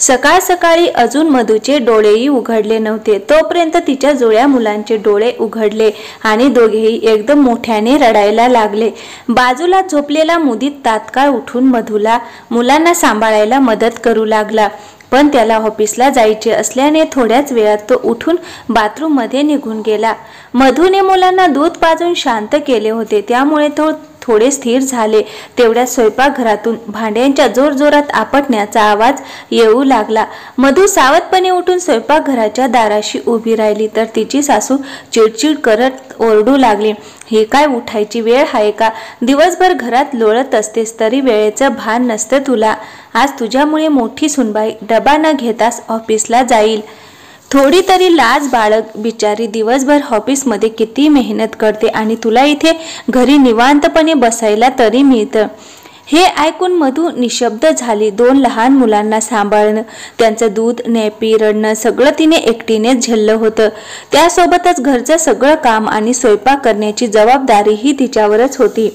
सकाळ सकाळी अजून मधूचे डोळेही उघडले नव्हते तोपर्यंत तिच्या जुळ्या मुलांचे डोळे उघडले आणि दोघेही एकदम मोठ्याने रडायला लागले। बाजूला झोपलेला मुदीत तात्काळ उठून मधूला मुलांना सांभाळायला मदत करू लागला, पण त्याला ऑफिसला जायचे असल्याने थोड्याच वेळात तो उठून बाथरूम मध्ये निघून गेला। मधूने मुलांना दूध पाजून शांत केले होते, त्यामुळे तो थोडे स्थिर झाले। तेवढ्या स्वयंपाकघरातून भांड्यांच्या जोरजोरात आपटण्याचा आवाज येऊ लागला। मधू सावधपणे उठून स्वयंपाकघराच्या दाराशी उभी राहिली तर तिची सासू चिडचिड करत ओरडू लागली, ही काय उठायची वेळ आहे का? दिवसभर घरात लोळत असतेस तरी वेळेचं भान नसतं तुला। आज तुझ्यामुळे मोठी सुनबाई डबा न घेताच ऑफिसला जाईल। थोडी तरी लाज बाळग, बिचारी दिवसभर ऑफिसमध्ये किती मेहनत करते आणि तुला इथे घरी निवांतपणे बसायला तरी मिळतं। हे ऐकून मधू निशब्द झाली। 2 लहान मुलांना सांभाळणं, त्यांचं दूध, नॅपी, रडणं सगळं तिने एकटीनेच झेललं होतं। त्यासोबतच घरचं सगळं काम आणि स्वयंपाक करण्याची जबाबदारीही तिच्यावरच होती।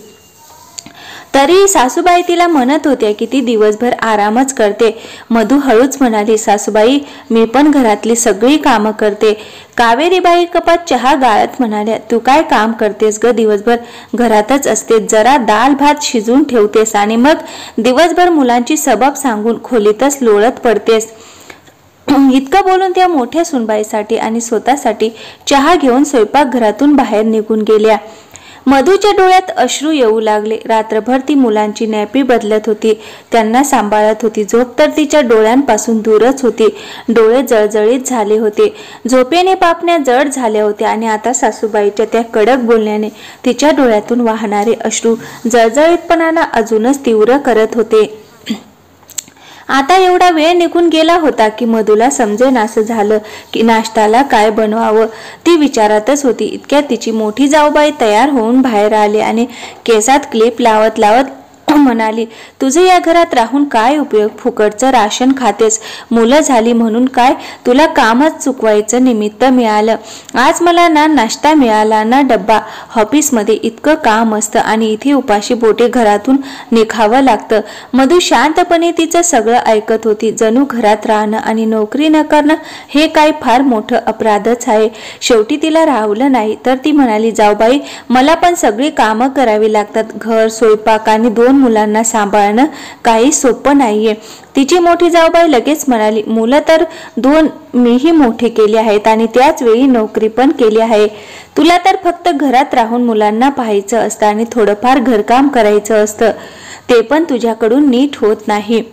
तरी सासूबाई तिला म्हणत होत्या की ती दिवसभर आरामच करते। मधू हळूच म्हणाली, सासूबाई मी पण घरातली सगळी कामं करते। कावेरीबाई कपात चहा गाळत म्हणाल्या, तू काय काम करतेस ग? दिवसभर घरातच असते, जरा दाल भात शिजून ठेवतेस आणि मग दिवसभर मुलांची सबब सांगून खोलीतच लोळत पडतेस। इतकं बोलून त्या मोठ्या सुनबाईसाठी आणि स्वतःसाठी चहा घेऊन स्वयंपाकघरातून बाहेर निघून गेल्या। मधूच्या डोळ्यात अश्रू येऊ लागले। रात्रभर ती मुलांची नॅपी बदलत होती, त्यांना सांभाळत होती। झोप तर तिच्या डोळ्यांपासून दूरच होती। डोळे जळजळीत झाले होते, झोपेने पापण्या जड झाल्या होत्या आणि आता सासूबाईच्या त्या कडक बोलण्याने तिच्या डोळ्यातून वाहणारे अश्रू जळजळीतपणाला अजूनच तीव्र करत होते। आता एवढा वेळ निघून गेला होता की मधूला समजेनासं झालं की नाश्त्याला काय बनवावं। ती विचारातच होती, इतक्यात तिची मोठी जाऊबाई तयार होऊन बाहेर आली आणि केसात क्लिप लावत लावत म्हणाली, तुझे या घरात राहून काय उपयोग? फुकटचं राशन खातेस, मुलं झाली म्हणून काय तुला कामच चुकवायचं निमित्त मिळालं? आज मला ना नाश्ता मिळाला ना डब्बा। ऑफिसमध्ये इतकं काम असतं आणि इथे उपाशी पोटी घरातून निघावं लागतं। मधू शांतपणे तिचं सगळं ऐकत होती। जणू घरात राहणं आणि नोकरी न करणं हे काय फार मोठं अपराधच आहे। शेवटी तिला राहवलं नाही तर ती म्हणाली, जाऊबाई मला पण सगळी कामं करावी लागतात। घर, स्वयंपाक आणि 2 मुलांना सांभाळणं काही सोपं नाहीये। तिची मोठी जाऊबाई लगेच म्हणाली, मुलं तर 2 मीही मोठे केले आहेत आणि त्याच वेळी नोकरी पण केली आहे। तुला तर फक्त घरात राहून मुलांना पाहायचं असतं आणि थोडंफार घरकाम करायचं असतं, ते पण तुझ्याकडून नीट होत नाही।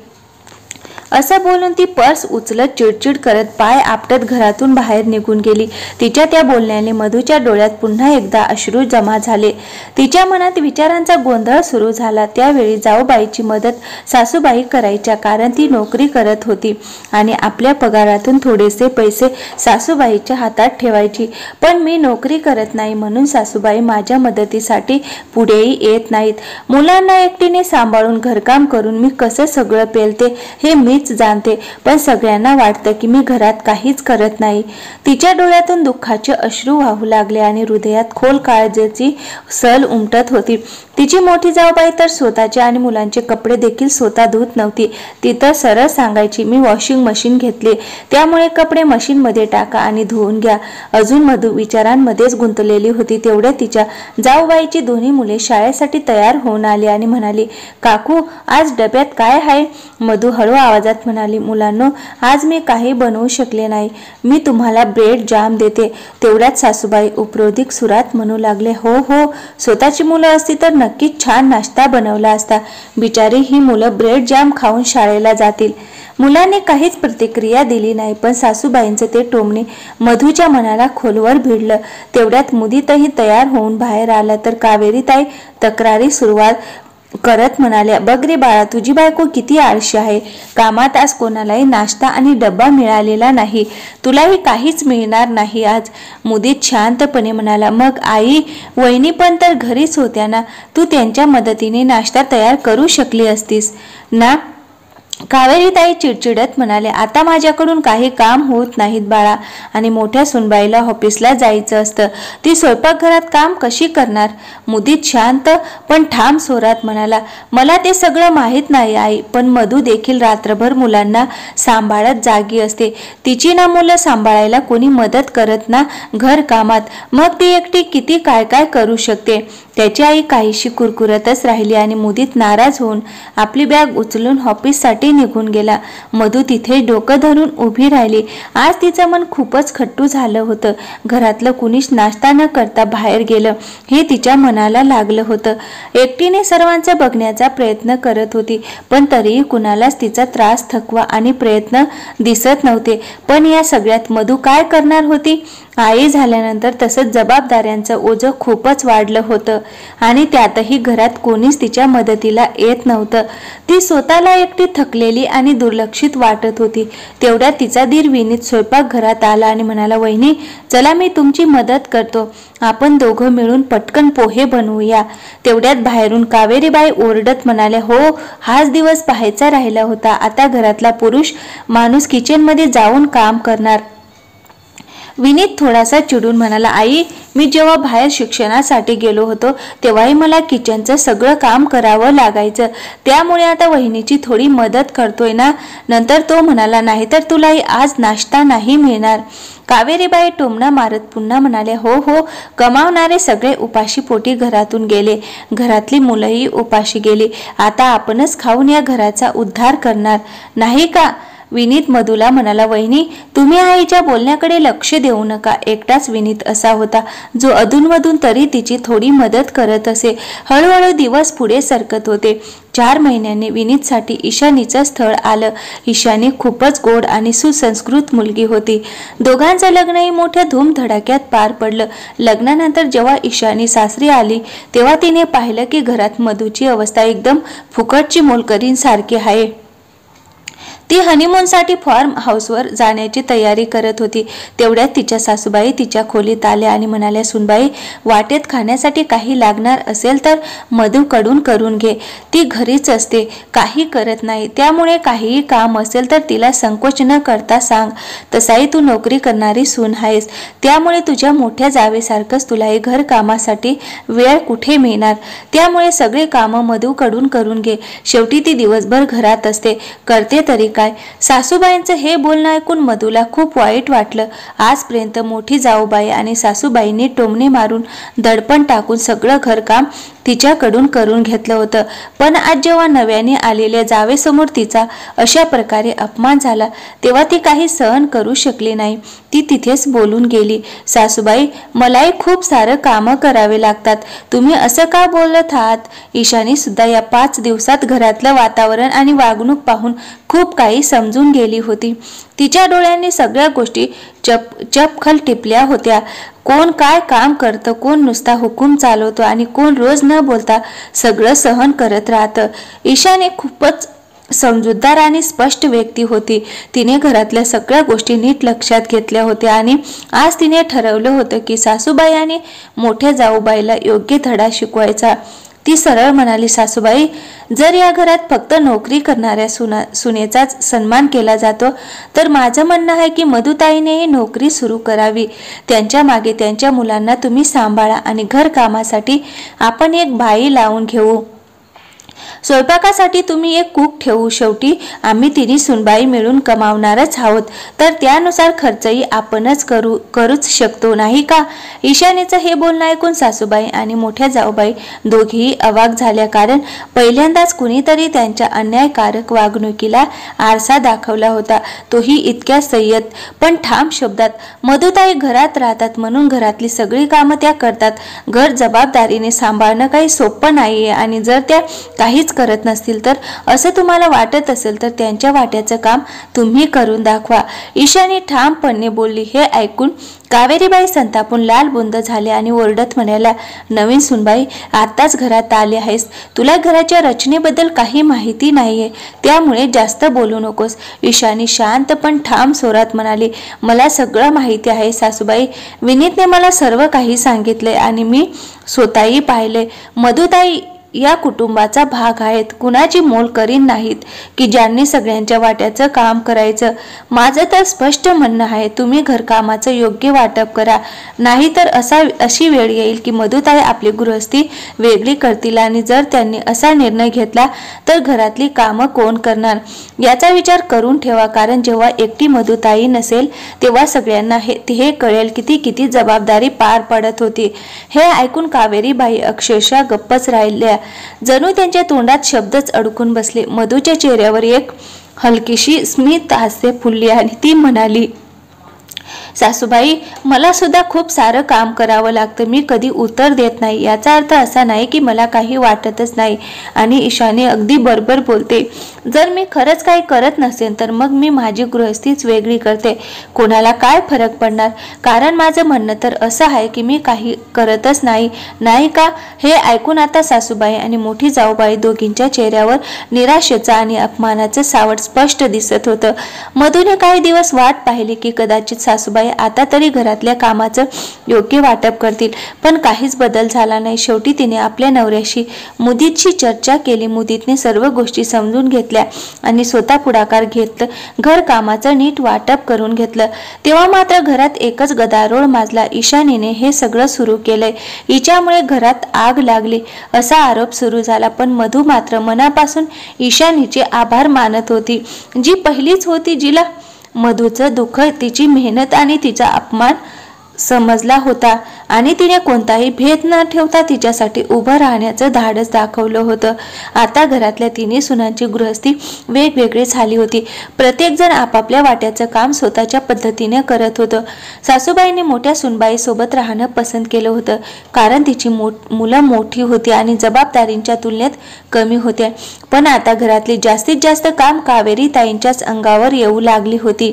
असं बोलून ती पर्स उचलत चिडचिड करत पाय आपटत घरातून बाहेर निघून गेली। तिच्या त्या बोलण्याने मधूच्या डोळ्यात पुन्हा एकदा अश्रू जमा झाले। तिच्या मनात विचारांचा गोंधळ सुरू झाला। त्यावेळी जाऊबाईची मदत सासूबाई करायच्या, कारण ती नोकरी करत होती आणि आपल्या पगारातून थोडेसे पैसे सासूबाईच्या हातात ठेवायची। पण मी नोकरी करत नाही म्हणून सासूबाई माझ्या मदतीसाठी पुढेही येत नाहीत। मुलांना एकटीने सांभाळून घरकाम करून मी कसं सगळं पेलते हे मीच जाणते, पण सगळ्यांना वाटतं की मी घरात काहीच करत नाही। तिच्या डोळ्यातून दुःखाचे अश्रू वाहू लागले आणि हृदयात खोल काळजीची सल उमटत होती। तिची मोठी जाऊबाई तर स्वतःचे आणि मुलांचे कपडे देखील स्वतः धुत नव्हती। ती तर सरळ सांगायची, मी वॉशिंग मशीन घेतली, त्यामुळे कपडे मशीनमध्ये टाका आणि धुवून घ्या। अजून मधू विचारांमध्येच गुंतलेली होती तेवढ्या तिच्या जाऊबाईची दोन्ही मुले शाळेसाठी तयार होऊन आली आणि म्हणाली, काकू आज डब्यात काय आहे? मधू हळू आवाजात म्हणाली, मुलांनो आज मी काही बनवू शकले नाही, मी तुम्हाला ब्रेड जाम देते। तेवढ्यात सासूबाई उपरोधिक सुरात म्हणू लागले, हो हो, स्वतःची मुलं असती तर नक्कीच छान नाश्ता बनवला असता। बिचारी ही मुलं ब्रेड जाम खाऊन शाळेला जातील। मुलांनी काहीच प्रतिक्रिया दिली नाही, पण सासूबाईंचे ते टोमणे मधूच्या मनाला खोलवर भिडलं। तेवढ्यात मुदीतही तयार होऊन बाहेर आला तर कावेरीताई तक्रारी सुरुवात करत म्हणाल्या, बघ रे बाळा, तुझी बायको किती आळशी आहे। कामात आज कोणालाही नाश्ता आणि डब्बा मिळालेला नाही, तुलाही काहीच मिळणार नाही आज। मुदीत शांतपणे म्हणाला, मग आई वहिनी पण तर घरीच होत्या ना, तू त्यांच्या मदतीने नाश्ता तयार करू शकली असतीस ना। कावेरीताई चिडचिडत म्हणाल्या, आता माझ्याकडून काही काम होत नाहीत बाळा, आणि मोठ्या सुनबाईला ऑफिसला जायचं असतं, ती स्वयंपाकघरात काम कशी करणार? मुदीत शांत पण ठाम स्वरात म्हणाला, मला ते सगळं माहीत नाही आई, पण मधू देखील रात्रभर मुलांना सांभाळत जागी असते. तिची ना मुलं सांभाळायला कोणी मदत करत ना घर कामात, मग ती एकटी किती काय काय करू शकते. त्याची आई काहीशी कुरकुरतच राहिली आणि मुदीत नाराज होऊन आपली बॅग उचलून ऑफिससाठी निघून गेला. मधू तिथे डोकं धरून उभी राहिली. आज तिचं मन खूपच खट्टू झालं होतं. घरातलं कुणीच नाश्ता न करता बाहेर गेलं हे तिच्या मनाला लागलं होतं. एकटीने सर्वांचं बघण्याचा प्रयत्न करत होती, पण तरीही कुणालाच तिचा त्रास, थकवा आणि प्रयत्न दिसत नव्हते. पण या सगळ्यात मधू काय करणार होती? आई झाल्यानंतर तसंच जबाबदाऱ्यांचं ओझं खूपच वाढलं होतं आणि त्यातही घरात कोणीच तिच्या मदतीला येत नव्हतं. ती स्वतःला एकटी थकलेली आणि दुर्लक्षित वाटत होती. तेवढ्यात तिचा दीर विनीत स्वयंपाकघरात आला आणि म्हणाला, वहिनी चला मी तुमची मदत करतो, आपण दोघं मिळून पटकन पोहे बनवूया. तेवढ्यात बाहेरून कावेरीबाई ओरडत म्हणाल्या, हो हाच दिवस पाहायचा राहिला होता, आता घरातला पुरुष माणूस किचनमध्ये जाऊन काम करणार. विनीत थोडासा चिडून म्हणाला, आई मी जेव्हा बाहेर शिक्षणासाठी गेलो होतो तेव्हाही मला किचनचं सगळं काम करावं लागायचं, त्यामुळे आता वहिनीची थोडी मदत करतोय ना. नंतर तो म्हणाला, नाही तर तुलाही आज नाश्ता नाही मिळणार. कावेरीबाई टोमणा मारत पुन्हा म्हणाले, हो हो, कमावणारे सगळे उपाशी पोटी घरातून गेले, घरातली मुलंही उपाशी गेली, आता आपणच खाऊन या घराचा उद्धार करणार नाही का? विनीत मधूला म्हणाला, वहिनी तुम्ही आईच्या बोलण्याकडे लक्ष देऊ नका. एकटाच विनीत असा होता जो अधूनमधून तरी तिची थोडी मदत करत असे. हळूहळू दिवस पुढे सरकत होते. 4 महिन्यांनी विनीतसाठी ईशानीचं स्थळ आलं. ईशानी खूपच गोड आणि सुसंस्कृत मुलगी होती. दोघांचं लग्नही मोठ्या धूमधडाक्यात पार पडलं. लग्नानंतर जेव्हा ईशानी सासरी आली तेव्हा तिने पाहिलं की घरात मधूची अवस्था एकदम फुकटची मोलकरींसारखी आहे. ती हनीमूनसाठी फॉर्म हाऊसवर जाण्याची तयारी करत होती. तेवढ्यात तिच्या सासूबाई तिच्या खोलीत आल्या आणि म्हणाल्या, सुनबाई वाटेत खाण्यासाठी काही लागणार असेल तर मधूकडून करून घे, ती घरीच असते, काही करत नाही, त्यामुळे काहीही काम असेल तर तिला संकोच न करता सांग. तसाही तू नोकरी करणारी सून आहेस, त्यामुळे तुझ्या मोठ्या जावेसारखंच तुलाही घर कामासाठी वेळ कुठे मिळणार, त्यामुळे सगळे कामं मधूकडून करून घे. शेवटी ती दिवसभर घरात असते, करते तरी काय. सासूबाईंचं हे बोलणं ऐकून मधूला खूप वाईट वाटलं. आजपर्यंत मोठी जाऊबाई आणि सासूबाईंनी टोमणे मारून दडपण टाकून सगळं घरकाम तिच्याकडून करून घेतलं होतं, पण आज जेव्हा नव्याने आलेल्या जावेसमोर तिचा अशा प्रकारे अपमान झाला तेव्हा ती काही सहन करू शकली नाही. ती तिथेच बोलून गेली, सासूबाई मलाही खूप सारं कामं करावे लागतात, तुम्ही असं का बोलत आहात? ईशानी सुद्धा या 5 दिवसात घरातलं वातावरण आणि वागणूक पाहून खूप काही समजून गेली होती. तिच्या डोळ्यांनी सगळ्या गोष्टी चपखल टिपल्या होत्या. कोण काय काम करतं, कोण नुसता हुकूम चालवतो आणि कोण रोज न बोलता सगळं सहन करत राहतं. ईशानी खूपच समजूतदार आणि स्पष्ट व्यक्ती होती. तिने घरातल्या सगळ्या गोष्टी नीट लक्षात घेतल्या होत्या आणि आज तिने ठरवलं होतं की सासूबाई आणि मोठ्या जाऊबाईला योग्य धडा शिकवायचा. ती सरळ म्हणाली, सासूबाई जर या घरात फक्त नोकरी करणाऱ्या सुनेचाच सन्मान केला जातो तर माझं म्हणणं आहे की मधुताईनेही नोकरी सुरू करावी. त्यांच्या मागे त्यांच्या मुलांना तुम्ही सांभाळा आणि घरकामासाठी आपण एक बाई लावून घेऊ. स्वयंपाकासाठी तुम्ही एक कूक ठेवू. शेवटी आम्ही तिन्ही सुनबाई मिळून कमावणारच आहोत, तर त्यानुसार खर्चही आपणच करूच शकतो नाही का? ईशानीचं हे बोलणं ऐकून सासूबाई आणि मोठ्या जाऊबाई दोघीही अवाक झाल्या, कारण पहिल्यांदाच कुणीतरी त्यांच्या अन्यायकारक वागणुकीला आरसा दाखवला होता, तोही इतक्या संयत पण ठाम शब्दात. मधुताई घरात राहतात म्हणून घरातली सगळी कामं त्या करतात. घर जबाबदारीने सांभाळणं काही सोपं नाहीये आणि जर त्या काहीच करत नसतील तर असं तुम्हाला वाटत असेल तर त्यांच्या वाट्याचं काम तुम्ही करून दाखवा. ईशानी ठामपणे बोलली. हे ऐकून कावेरीबाई संतापून लालबुंद झाल्या आणि ओरडत म्हणाल्या, नवीन सुनबाई आताच घरात आली आहेस, तुला घराच्या रचनेबद्दल काही माहिती नाहीये, त्यामुळे जास्त बोलू नकोस. ईशानी शांत पण ठाम स्वरात म्हणाली, मला सगळं माहिती आहे सासूबाई, विनीतने मला सर्व काही सांगितले आणि मी स्वतःही पाहिले. मधुताई या कुटुंबाचा भाग आहेत, कुणाची मोल करीन नाहीत की ज्यांनी सगळ्यांच्या वाट्याचं काम करायचं। माझं तर स्पष्ट म्हणणं आहे, तुम्ही घरकामाचं योग्य वाटप करा, नाहीतर अशी वेळ येईल की मधुताई आपली गृहस्थी वेगळी करतील आणि जर त्यांनी असा निर्णय घेतला तर घरातली कामं कोण करणार याचा विचार करून ठेवा, कारण जेव्हा एकटी मधुताई नसेल तेव्हा सगळ्यांना हे कळेल किती जबाबदारी पार पडत होती। हे ऐकून कावेरीबाई अक्षरशः गप्पच राहिल्या, जणू त्यांच्या तोंडात शब्दच अडकून बसले। मधूच्या चेहऱ्यावर एक हलकीशी स्मित हास्य फुलली आणि ती म्हणाली, सासूबाई, मला सुद्धा खूप सारं काम करावं लागतं, मी कधी उत्तर देत नाही। याचा अर्थ असा नाही की मला काही वाटतच नाही आणि ईशानी अगदी बरोबर बोलते। जर मी खरंच काही करत नसेल तर मग मी माझी गृहस्थीच वेगळी करते, कोणाला काय फरक पडणार? कारण माझं म्हणणं तर असं आहे की मी काही करतच नाही का? हे ऐकून आता सासूबाई आणि मोठी जाऊबाई दोघींच्या चेहऱ्यावर निराशेचा आणि अपमानाचं सावट स्पष्ट दिसत होतं। मधूने काही दिवस वाट पाहिली की कदाचित सासूबाई आता तरी घरातल्या कामाचं योग्य वाटप करतील, पण काहीच बदल झाला नाही। शेवटी तिने आपल्या नवऱ्याशी मुदीतशी चर्चा केली। मुदीतने सर्व गोष्टी समजून घेतल्या आणि स्वतः पुढाकार घेत घर कामाचं नीट वाटप करून घेतलं। तेव्हा मात्र घरात एकच गदारोळ माजला। ईशानीने हे सगळं सुरू केलंय, हिच्यामुळे घरात आग लागली असा आरोप सुरू झाला। पण मधू मात्र मनापासून ईशानीचे आभार मानत होती, जी पहिलीच होती जिला मधूचं दुःख, तिची मेहनत आणि तिचा अपमान समजला होता आणि तिने कोणताही भेद न ठेवता तिच्यासाठी उभं राहण्याचं धाडस दाखवलं होतं। आता घरातल्या तिन्ही सुनांची गृहस्थी वेगवेगळी झाली होती, प्रत्येक जण आपापल्या वाट्याचं काम स्वतःच्या पद्धतीने करत होतं। सासूबाईंनी मोठ्या सुनबाई सोबत राहणं पसंत केलं होतं, कारण तिची मुलं मोठी होती आणि जबाबदारींच्या तुलनेत कमी होत्या। पण आता घरातली जास्तीत जास्त काम कावेरी ताईंच्याच अंगावर येऊ लागली होती।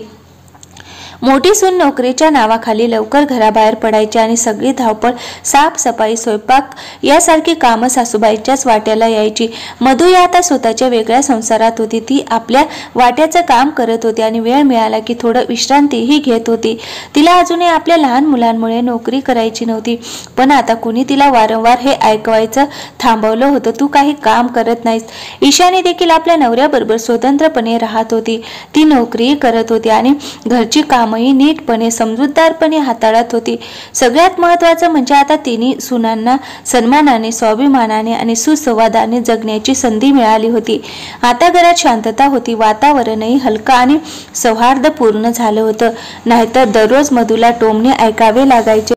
मोठी सून नोकरीच्या नावाखाली लवकर घराबाहेर पडायची आणि सगळी धावपळ, साफसफाई, स्वयंपाक यासारखी कामं सासूबाईच्याच वाट्याला यायची। मधू या आता स्वतःच्या वेगळ्या संसारात होती, ती आपल्या वाट्याचं काम करत होती आणि वेळ मिळाला की थोडं विश्रांतीही घेत होती। तिला अजूनही आपल्या लहान मुलांमुळे नोकरी करायची नव्हती, पण आता कुणी तिला वारंवार हे ऐकवायचं थांबवलं होतं, तू काही काम करत नाहीस। ईशानी देखील आपल्या नवऱ्याबरोबर स्वतंत्रपणे राहत होती, ती नोकरीही करत होती आणि घरची कामही नीटपणे समजूतदारपणे हाताळत होती। सगळ्यात महत्त्वाचं म्हणजे आता तिन्ही सुनांना सन्मानाने, स्वाभिमानाने आणि सुसंवादाने जगण्याची संधी मिळाली होती। आता घरात शांतता होती, वातावरणही हलकं आणि सौहार्दपूर्ण झालं होतं, नाहीतर दररोज मधूला टोमणे ऐकावे लागायचे।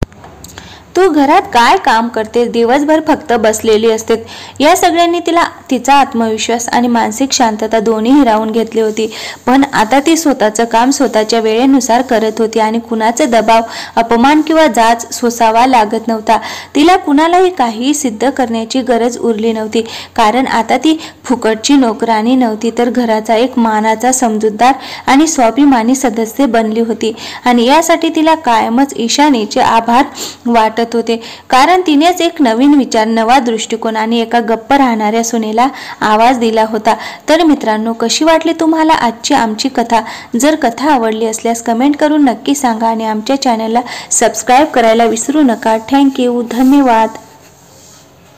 तू घरात काय काम करते, दिवसभर फक्त बसलेली असते। या सगळ्यांनी तिचा आत्मविश्वास आणि मानसिक शांतता दोन्ही हिरावून घेतली होती। पण आता ती स्वतःचं काम स्वतःच्या वेळेनुसार करत होती आणि कुणाचे दबाव, अपमान किंवा जाच सोसावा लागत नव्हता। तिला कुणालाही काही सिद्ध करण्याची गरज उरली नव्हती, कारण आता ती फुकटची नोकरानी नव्हती, तर घराचा एक मानाचा, समजूतदार आणि स्वाभिमानी सदस्य बनली होती। आणि यासाठी तिला कायमच ईशानीचे आभार वाटत होते, कारण तिनेच एक नवीन विचार, नवा दृष्टिकोन आणि एका गप्प राहणाऱ्या सुनेला आवाज दिला होता। तर मित्रांनो, कशी वाटली तुम्हाला आजची आमची कथा? जर कथा आवडली असल्यास कमेंट करून नक्की सांगा आणि आमच्या चॅनलला सबस्क्राईब करायला विसरू नका। थँक्यू, धन्यवाद।